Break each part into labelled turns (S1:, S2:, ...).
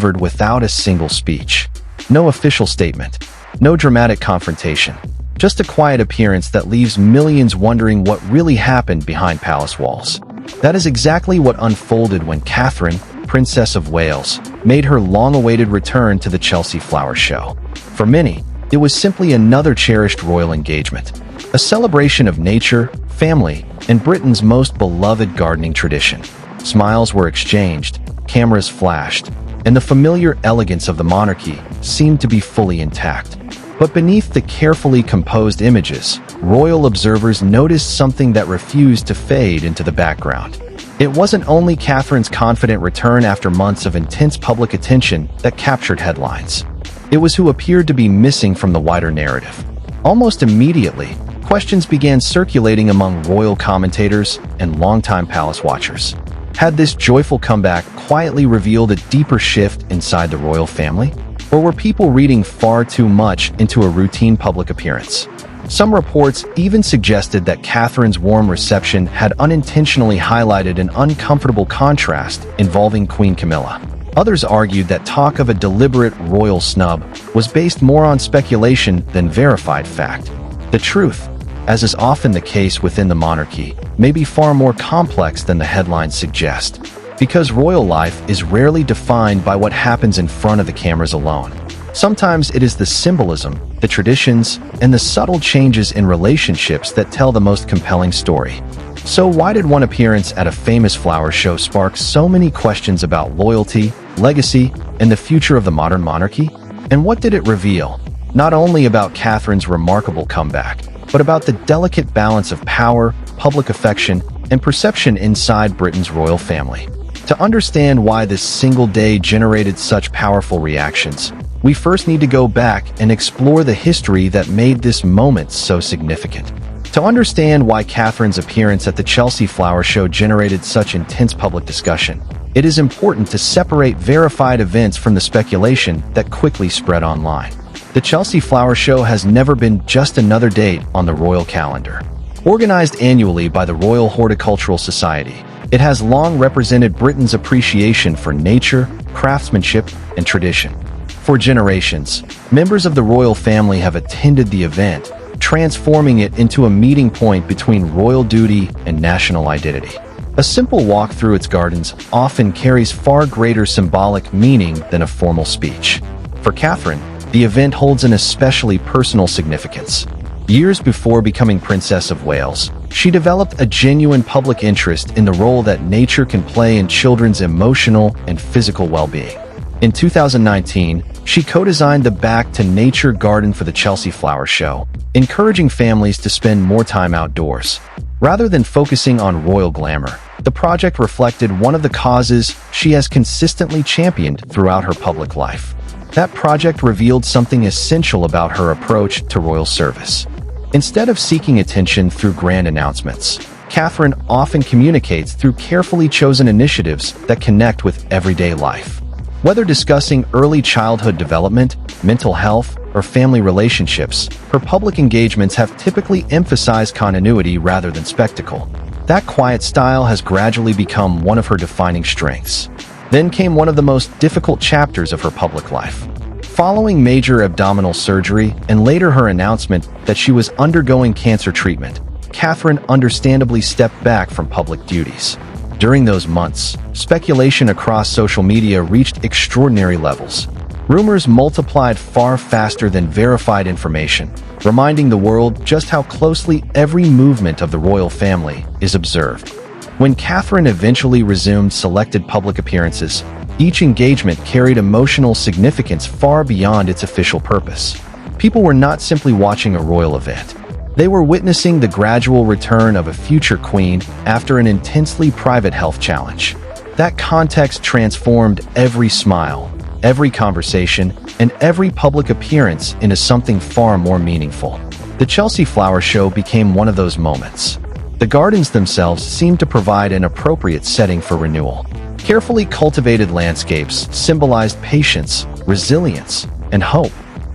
S1: delivered without a single speech. No official statement. No dramatic confrontation. Just a quiet appearance that leaves millions wondering what really happened behind palace walls. That is exactly what unfolded when Catherine, Princess of Wales, made her long-awaited return to the Chelsea Flower Show. For many, it was simply another cherished royal engagement, a celebration of nature, family, and Britain's most beloved gardening tradition. Smiles were exchanged, cameras flashed, and the familiar elegance of the monarchy seemed to be fully intact. But beneath the carefully composed images, royal observers noticed something that refused to fade into the background. It wasn't only Catherine's confident return after months of intense public attention that captured headlines. It was who appeared to be missing from the wider narrative. Almost immediately, questions began circulating among royal commentators and longtime palace watchers. Had this joyful comeback quietly revealed a deeper shift inside the royal family? Or were people reading far too much into a routine public appearance? Some reports even suggested that Catherine's warm reception had unintentionally highlighted an uncomfortable contrast involving Queen Camilla. Others argued that talk of a deliberate royal snub was based more on speculation than verified fact. The truth, as is often the case within the monarchy, may be far more complex than the headlines suggest, because royal life is rarely defined by what happens in front of the cameras alone. Sometimes it is the symbolism, the traditions, and the subtle changes in relationships that tell the most compelling story. So why did one appearance at a famous flower show spark so many questions about loyalty, legacy, and the future of the modern monarchy? And what did it reveal? Not only about Catherine's remarkable comeback, but about the delicate balance of power, public affection, and perception inside Britain's royal family. To understand why this single day generated such powerful reactions, we first need to go back and explore the history that made this moment so significant. To understand why Catherine's appearance at the Chelsea Flower Show generated such intense public discussion, it is important to separate verified events from the speculation that quickly spread online. The Chelsea Flower Show has never been just another date on the royal calendar. Organized annually by the Royal Horticultural Society, it has long represented Britain's appreciation for nature, craftsmanship, and tradition. For generations, members of the royal family have attended the event, transforming it into a meeting point between royal duty and national identity. A simple walk through its gardens often carries far greater symbolic meaning than a formal speech. For Catherine, the event holds an especially personal significance. Years before becoming Princess of Wales, she developed a genuine public interest in the role that nature can play in children's emotional and physical well-being. In 2019, she co-designed the Back to Nature garden for the Chelsea Flower Show, encouraging families to spend more time outdoors. Rather than focusing on royal glamour, the project reflected one of the causes she has consistently championed throughout her public life. That project revealed something essential about her approach to royal service. Instead of seeking attention through grand announcements, Catherine often communicates through carefully chosen initiatives that connect with everyday life. Whether discussing early childhood development, mental health, or family relationships, her public engagements have typically emphasized continuity rather than spectacle. That quiet style has gradually become one of her defining strengths. Then came one of the most difficult chapters of her public life. Following major abdominal surgery and later her announcement that she was undergoing cancer treatment, Catherine understandably stepped back from public duties. During those months, speculation across social media reached extraordinary levels. Rumors multiplied far faster than verified information, reminding the world just how closely every movement of the royal family is observed. When Catherine eventually resumed selected public appearances, each engagement carried emotional significance far beyond its official purpose. People were not simply watching a royal event. They were witnessing the gradual return of a future queen after an intensely private health challenge. That context transformed every smile, every conversation, and every public appearance into something far more meaningful. The Chelsea Flower Show became one of those moments. The gardens themselves seemed to provide an appropriate setting for renewal. Carefully cultivated landscapes symbolized patience, resilience, and hope,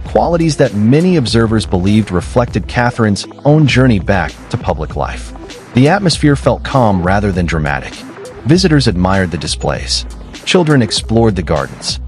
S1: qualities that many observers believed reflected Catherine's own journey back to public life. The atmosphere felt calm rather than dramatic. Visitors admired the displays. Children explored the gardens.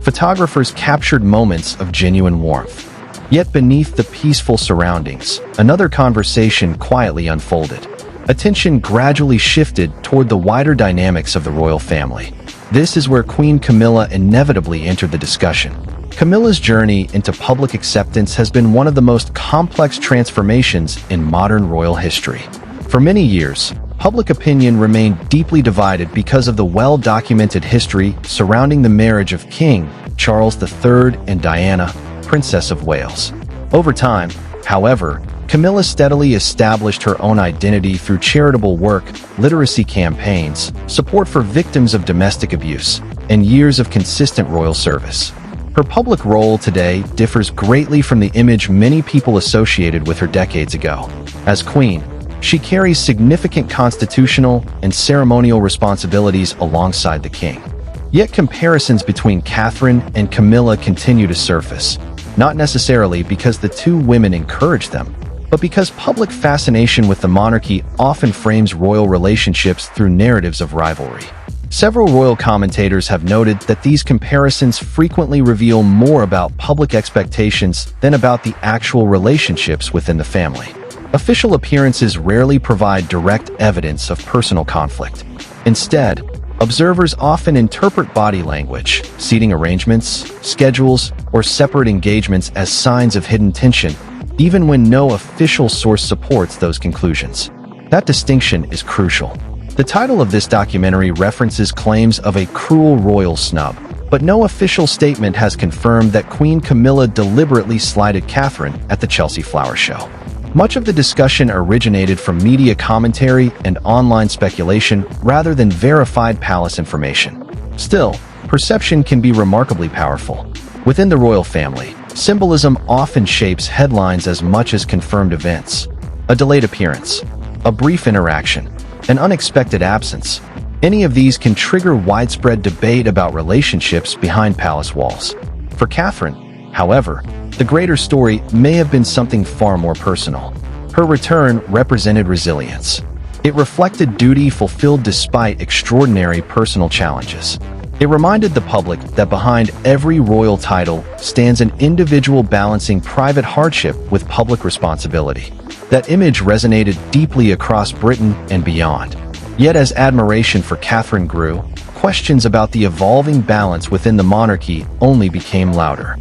S1: Photographers captured moments of genuine warmth. Yet beneath the peaceful surroundings, another conversation quietly unfolded. Attention gradually shifted toward the wider dynamics of the royal family. This is where Queen Camilla inevitably entered the discussion. Camilla's journey into public acceptance has been one of the most complex transformations in modern royal history. For many years, public opinion remained deeply divided because of the well-documented history surrounding the marriage of King Charles III and Diana, Princess of Wales. Over time, however, Camilla steadily established her own identity through charitable work, literacy campaigns, support for victims of domestic abuse, and years of consistent royal service. Her public role today differs greatly from the image many people associated with her decades ago. As queen, she carries significant constitutional and ceremonial responsibilities alongside the king. Yet comparisons between Catherine and Camilla continue to surface, not necessarily because the two women encourage them, but because public fascination with the monarchy often frames royal relationships through narratives of rivalry. Several royal commentators have noted that these comparisons frequently reveal more about public expectations than about the actual relationships within the family. Official appearances rarely provide direct evidence of personal conflict. Instead, observers often interpret body language, seating arrangements, schedules, or separate engagements as signs of hidden tension, even when no official source supports those conclusions. That distinction is crucial. The title of this documentary references claims of a cruel royal snub, but no official statement has confirmed that Queen Camilla deliberately slighted Catherine at the Chelsea Flower Show. Much of the discussion originated from media commentary and online speculation rather than verified palace information. Still, perception can be remarkably powerful. Within the royal family, symbolism often shapes headlines as much as confirmed events. A delayed appearance, a brief interaction, an unexpected absence. Any of these can trigger widespread debate about relationships behind palace walls. For Catherine, however, the greater story may have been something far more personal. Her return represented resilience. It reflected duty fulfilled despite extraordinary personal challenges. It reminded the public that behind every royal title stands an individual balancing private hardship with public responsibility. That image resonated deeply across Britain and beyond. Yet as admiration for Catherine grew, questions about the evolving balance within the monarchy only became louder.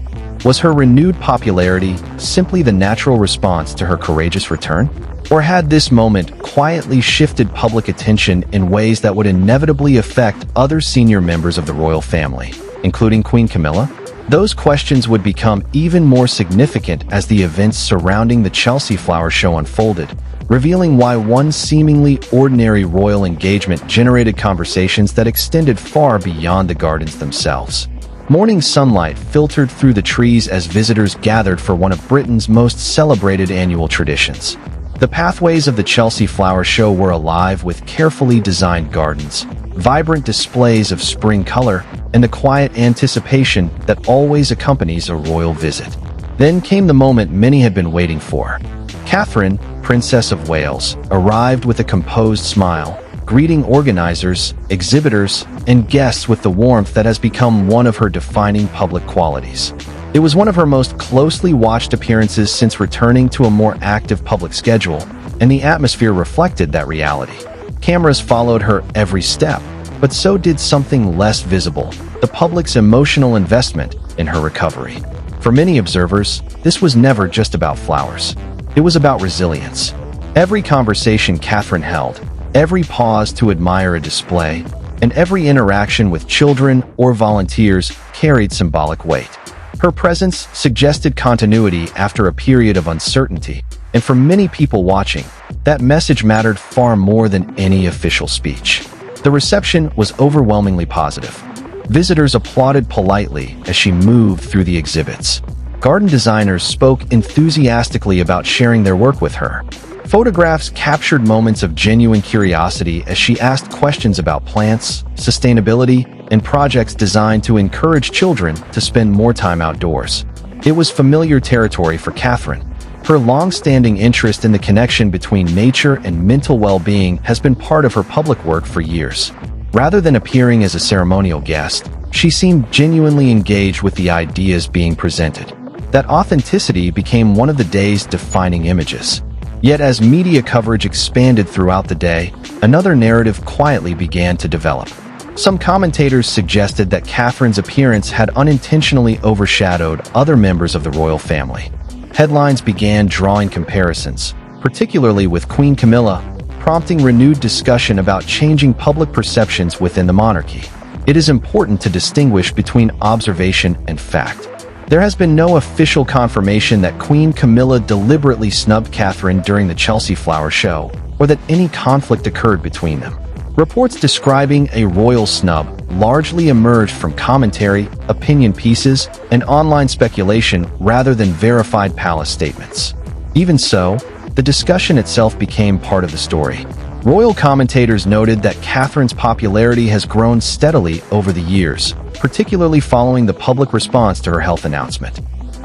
S1: Was her renewed popularity simply the natural response to her courageous return? Or had this moment quietly shifted public attention in ways that would inevitably affect other senior members of the royal family, including Queen Camilla? Those questions would become even more significant as the events surrounding the Chelsea Flower Show unfolded, revealing why one seemingly ordinary royal engagement generated conversations that extended far beyond the gardens themselves. Morning sunlight filtered through the trees as visitors gathered for one of Britain's most celebrated annual traditions. The pathways of the Chelsea Flower Show were alive with carefully designed gardens, vibrant displays of spring color, and the quiet anticipation that always accompanies a royal visit. Then came the moment many had been waiting for. Catherine, Princess of Wales, arrived with a composed smile, greeting organizers, exhibitors, and guests with the warmth that has become one of her defining public qualities. It was one of her most closely watched appearances since returning to a more active public schedule, and the atmosphere reflected that reality. Cameras followed her every step, but so did something less visible: the public's emotional investment in her recovery. For many observers, this was never just about flowers. It was about resilience. Every conversation Catherine held, every pause to admire a display, and every interaction with children or volunteers carried symbolic weight. Her presence suggested continuity after a period of uncertainty, and for many people watching, that message mattered far more than any official speech. The reception was overwhelmingly positive. Visitors applauded politely as she moved through the exhibits. Garden designers spoke enthusiastically about sharing their work with her. Photographs captured moments of genuine curiosity as she asked questions about plants, sustainability, and projects designed to encourage children to spend more time outdoors. It was familiar territory for Catherine. Her long-standing interest in the connection between nature and mental well-being has been part of her public work for years. Rather than appearing as a ceremonial guest, She seemed genuinely engaged with the ideas being presented. That authenticity became one of the day's defining images. Yet as media coverage expanded throughout the day, another narrative quietly began to develop. Some commentators suggested that Catherine's appearance had unintentionally overshadowed other members of the royal family. Headlines began drawing comparisons, particularly with Queen Camilla, prompting renewed discussion about changing public perceptions within the monarchy. It is important to distinguish between observation and fact. There has been no official confirmation that Queen Camilla deliberately snubbed Catherine during the Chelsea Flower Show, or that any conflict occurred between them. Reports describing a royal snub largely emerged from commentary, opinion pieces, and online speculation rather than verified palace statements. Even so, the discussion itself became part of the story. Royal commentators noted that Catherine's popularity has grown steadily over the years, particularly following the public response to her health announcement.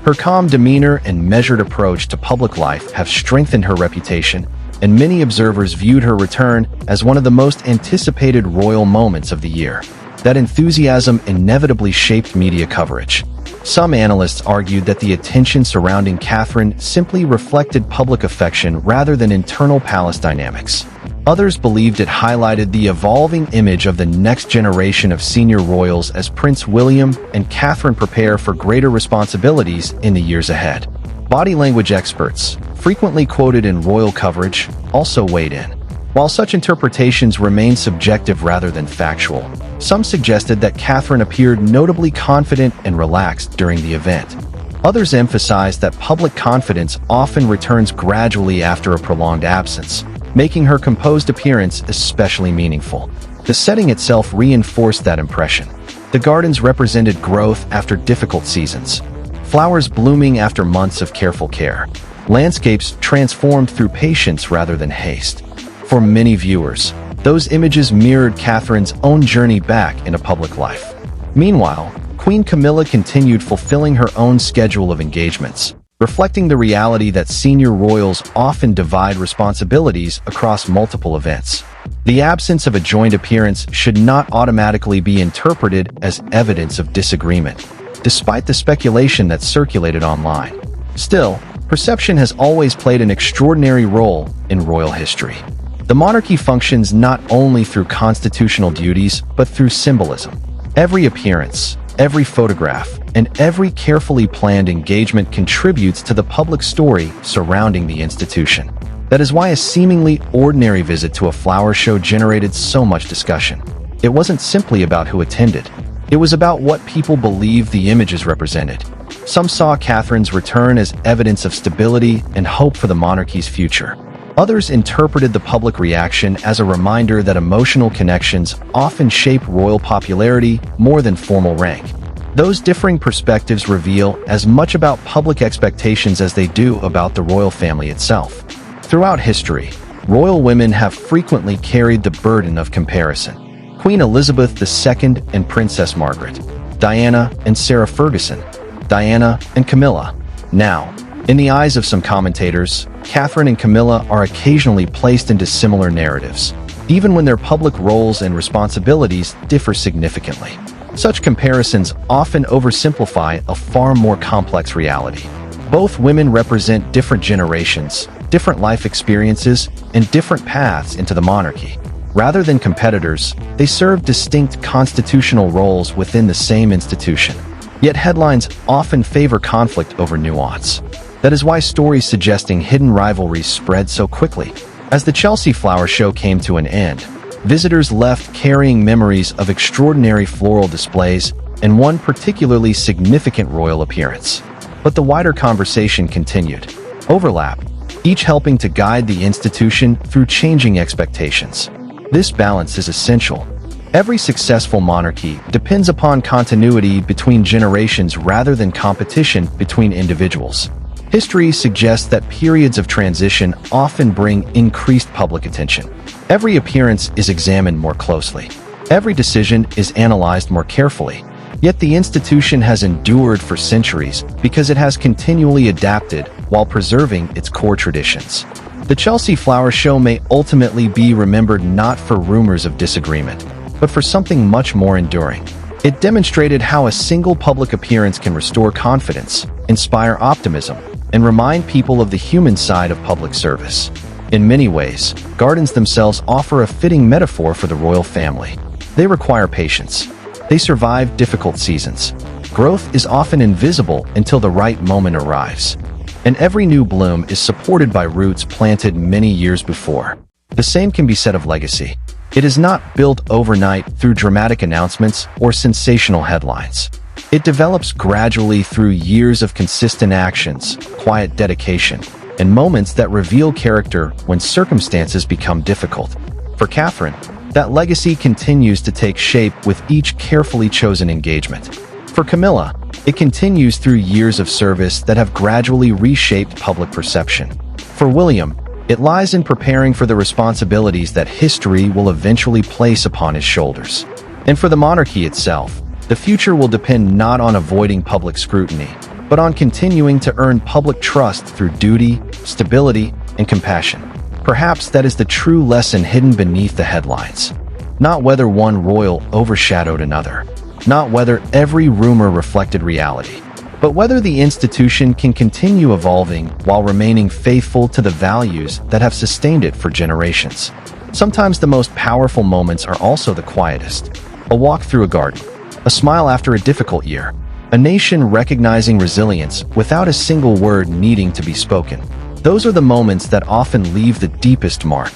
S1: Her calm demeanor and measured approach to public life have strengthened her reputation, and many observers viewed her return as one of the most anticipated royal moments of the year. That enthusiasm inevitably shaped media coverage. Some analysts argued that the attention surrounding Catherine simply reflected public affection rather than internal palace dynamics. Others believed it highlighted the evolving image of the next generation of senior royals as Prince William and Catherine prepare for greater responsibilities in the years ahead. Body language experts, frequently quoted in royal coverage, also weighed in. While such interpretations remain subjective rather than factual, some suggested that Catherine appeared notably confident and relaxed during the event. Others emphasized that public confidence often returns gradually after a prolonged absence, making her composed appearance especially meaningful. The setting itself reinforced that impression. The gardens represented growth after difficult seasons, flowers blooming after months of careful care, landscapes transformed through patience rather than haste. For many viewers, those images mirrored Catherine's own journey back into public life. Meanwhile, Queen Camilla continued fulfilling her own schedule of engagements, reflecting the reality that senior royals often divide responsibilities across multiple events. The absence of a joint appearance should not automatically be interpreted as evidence of disagreement, despite the speculation that circulated online. Still, perception has always played an extraordinary role in royal history. The monarchy functions not only through constitutional duties, but through symbolism. Every appearance, every photograph, and every carefully planned engagement contributes to the public story surrounding the institution. That is why a seemingly ordinary visit to a flower show generated so much discussion. It wasn't simply about who attended. It was about what people believed the images represented. Some saw Catherine's return as evidence of stability and hope for the monarchy's future. Others interpreted the public reaction as a reminder that emotional connections often shape royal popularity more than formal rank. Those differing perspectives reveal as much about public expectations as they do about the royal family itself. Throughout history, royal women have frequently carried the burden of comparison. Queen Elizabeth II and Princess Margaret, Diana and Sarah Ferguson, Diana and Camilla. Now, in the eyes of some commentators, Catherine and Camilla are occasionally placed into similar narratives, even when their public roles and responsibilities differ significantly. Such comparisons often oversimplify a far more complex reality. Both women represent different generations, different life experiences, and different paths into the monarchy. Rather than competitors, they serve distinct constitutional roles within the same institution. Yet headlines often favor conflict over nuance. That is why stories suggesting hidden rivalries spread so quickly. As the Chelsea Flower Show came to an end, visitors left carrying memories of extraordinary floral displays and one particularly significant royal appearance. But the wider conversation continued. Overlap, each helping to guide the institution through changing expectations. This balance is essential. Every successful monarchy depends upon continuity between generations rather than competition between individuals. History suggests that periods of transition often bring increased public attention. Every appearance is examined more closely. Every decision is analyzed more carefully. Yet the institution has endured for centuries because it has continually adapted while preserving its core traditions. The Chelsea Flower Show may ultimately be remembered not for rumors of disagreement, but for something much more enduring. It demonstrated how a single public appearance can restore confidence, inspire optimism, and remind people of the human side of public service. In many ways, gardens themselves offer a fitting metaphor for the royal family. They require patience. They survive difficult seasons. Growth is often invisible until the right moment arrives. And every new bloom is supported by roots planted many years before. The same can be said of legacy. It is not built overnight through dramatic announcements or sensational headlines. It develops gradually through years of consistent actions, quiet dedication, and moments that reveal character when circumstances become difficult. For Catherine, that legacy continues to take shape with each carefully chosen engagement. For Camilla, it continues through years of service that have gradually reshaped public perception. For William, it lies in preparing for the responsibilities that history will eventually place upon his shoulders. And for the monarchy itself, the future will depend not on avoiding public scrutiny, but on continuing to earn public trust through duty, stability, and compassion. Perhaps that is the true lesson hidden beneath the headlines. Not whether one royal overshadowed another, not whether every rumor reflected reality, but whether the institution can continue evolving while remaining faithful to the values that have sustained it for generations. Sometimes the most powerful moments are also the quietest. A walk through a garden, a smile after a difficult year, a nation recognizing resilience without a single word needing to be spoken. Those are the moments that often leave the deepest mark.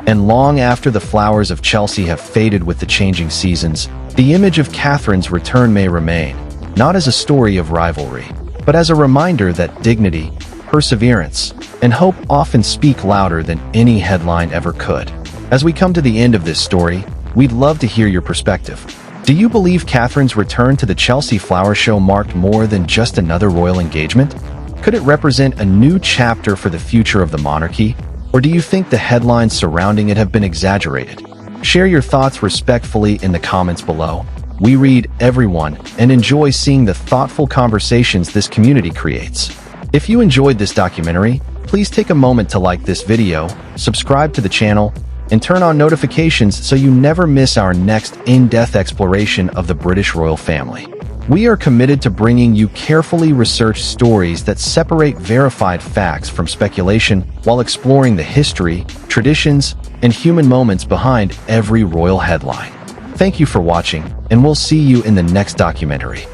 S1: And long after the flowers of Chelsea have faded with the changing seasons, the image of Catherine's return may remain, not as a story of rivalry, but as a reminder that dignity, perseverance, and hope often speak louder than any headline ever could. As we come to the end of this story, we'd love to hear your perspective. Do you believe Catherine's return to the Chelsea Flower Show marked more than just another royal engagement? Could it represent a new chapter for the future of the monarchy? Or do you think the headlines surrounding it have been exaggerated? Share your thoughts respectfully in the comments below. We read everyone and enjoy seeing the thoughtful conversations this community creates. If you enjoyed this documentary, please take a moment to like this video, subscribe to the channel, and turn on notifications so you never miss our next in-depth exploration of the British royal family. We are committed to bringing you carefully researched stories that separate verified facts from speculation while exploring the history, traditions, and human moments behind every royal headline. Thank you for watching, and we'll see you in the next documentary.